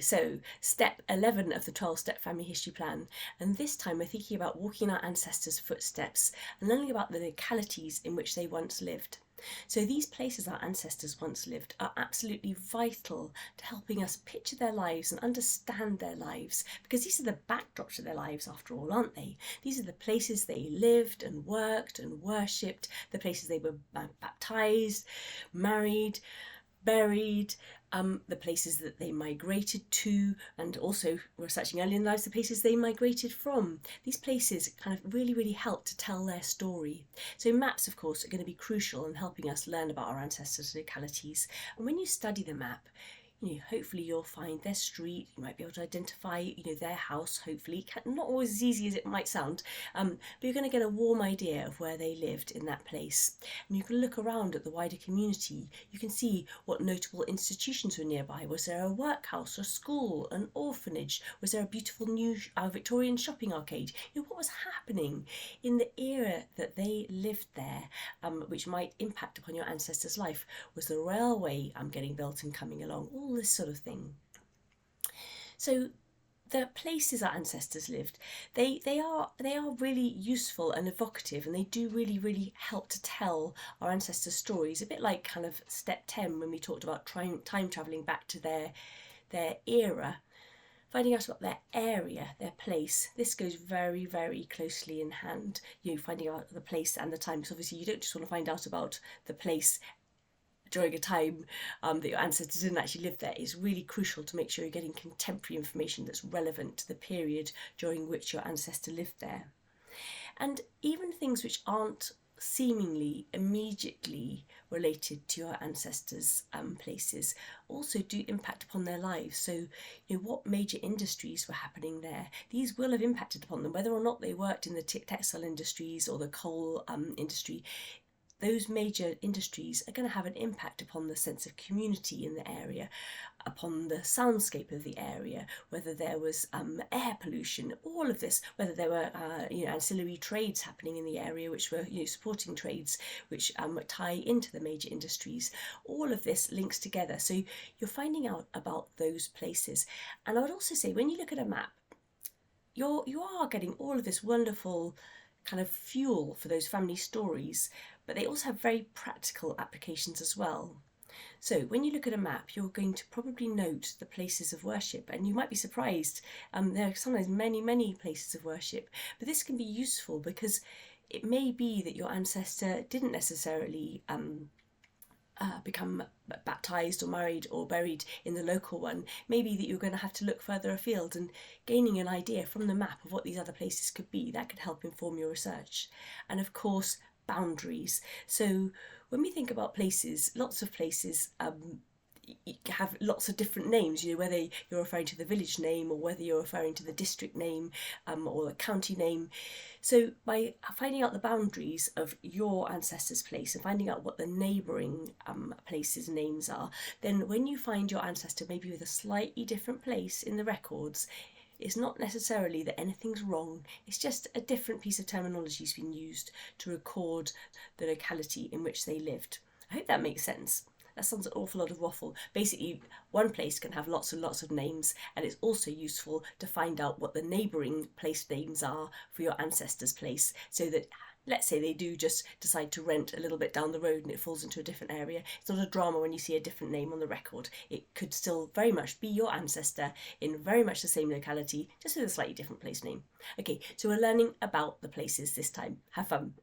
so step 11 of the 12-step family history plan, and this time we're thinking about walking our ancestors' footsteps and learning about the localities in which they once lived. So these places our ancestors once lived are absolutely vital to helping us picture their lives and understand their lives, because these are the backdrop to their lives after all, aren't they? These are the places they lived and worked and worshipped, the places they were baptized, married, buried, the places that they migrated to, and also we're researching early in lives the places they migrated from. These places kind of really help to tell their story. So maps, of course, are going to be crucial in helping us learn about our ancestors' localities. And when you study the map, hopefully you'll find their street, you might be able to identify, their house, hopefully. Not always as easy as it might sound, but you're going to get a warm idea of where they lived in that place. And you can look around at the wider community. You can see what notable institutions were nearby. Was there a workhouse, a school, an orphanage? Was there a beautiful new Victorian shopping arcade? What was happening in the era that they lived there, which might impact upon your ancestors' life? Was the railway getting built and coming along? All this sort of thing. So the places our ancestors lived, they are really useful and evocative, and they do really help to tell our ancestors' stories, a bit like kind of step 10 when we talked about time travelling back to their era. Finding out about their area, their place, this goes very closely in hand. Finding out the place and the time, because obviously you don't just want to find out about the place during a time that your ancestors didn't actually live there. It's really crucial to make sure you're getting contemporary information that's relevant to the period during which your ancestor lived there. And even things which aren't seemingly immediately related to your ancestors' places also do impact upon their lives. So, what major industries were happening there? These will have impacted upon them, whether or not they worked in the textile industries or the coal industry. Those major industries are going to have an impact upon the sense of community in the area, upon the soundscape of the area, whether there was air pollution, all of this, whether there were ancillary trades happening in the area which were supporting trades which tie into the major industries. All of this links together, so you're finding out about those places. And I would also say, when you look at a map, you are getting all of this wonderful kind of fuel for those family stories, but they also have very practical applications as well. So when you look at a map, you're going to probably note the places of worship, and you might be surprised. There are sometimes many places of worship, but this can be useful because it may be that your ancestor didn't necessarily become baptized or married or buried in the local one. Maybe that you're going to have to look further afield, and gaining an idea from the map of what these other places could be, that could help inform your research. And of course, boundaries. So when we think about places, lots of places have lots of different names, whether you're referring to the village name or whether you're referring to the district name or the county name. So by finding out the boundaries of your ancestors' place and finding out what the neighbouring places' names are, then when you find your ancestor maybe with a slightly different place in the records, it's not necessarily that anything's wrong, it's just a different piece of terminology has been used to record the locality in which they lived. I hope that makes sense. That sounds an awful lot of waffle. Basically, one place can have lots and lots of names, and it's also useful to find out what the neighbouring place names are for your ancestors' place, so that, let's say they do just decide to rent a little bit down the road and it falls into a different area. It's not a drama when you see a different name on the record. It could still very much be your ancestor in very much the same locality, just with a slightly different place name. Okay, so we're learning about the places this time. Have fun.